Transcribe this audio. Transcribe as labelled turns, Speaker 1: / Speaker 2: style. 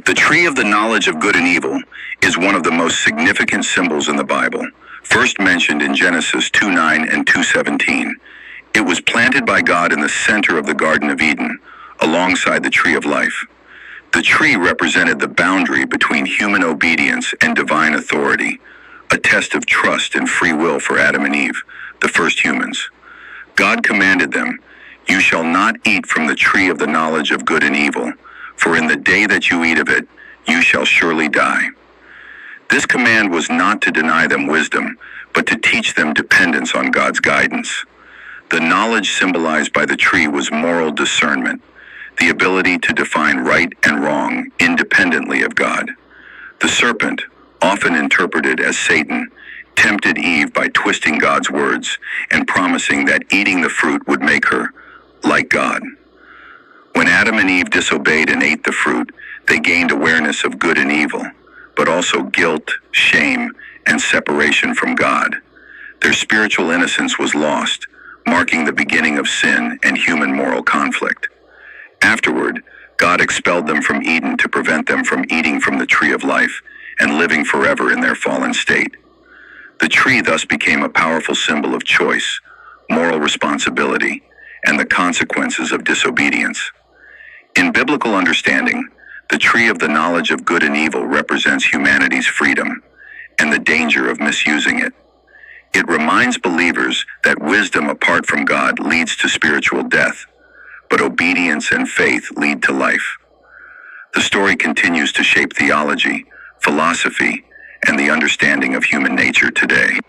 Speaker 1: The tree of the knowledge of good and evil is one of the most significant symbols in the Bible, first mentioned in Genesis 2:9 and 2:17. It was planted by God in the center of the Garden of Eden, alongside the tree of life. The tree represented the boundary between human obedience and divine authority, a test of trust and free will for Adam and Eve, the first humans. God commanded them, "You shall not eat from the tree of the knowledge of good and evil, for in the day that you eat of it, you shall surely die." This command was not to deny them wisdom, but to teach them dependence on God's guidance. The knowledge symbolized by the tree was moral discernment, the ability to define right and wrong independently of God. The serpent, often interpreted as Satan, tempted Eve by twisting God's words and promising that eating the fruit would make her like God. When Adam and Eve disobeyed and ate the fruit, they gained awareness of good and evil, but also guilt, shame, and separation from God. Their spiritual innocence was lost, marking the beginning of sin and human moral conflict. Afterward, God expelled them from Eden to prevent them from eating from the tree of life and living forever in their fallen state. The tree thus became a powerful symbol of choice, moral responsibility, and the consequences of disobedience. In biblical understanding, the tree of the knowledge of good and evil represents humanity's freedom and the danger of misusing it. It reminds believers that wisdom apart from God leads to spiritual death, but obedience and faith lead to life. The story continues to shape theology, philosophy, and the understanding of human nature today.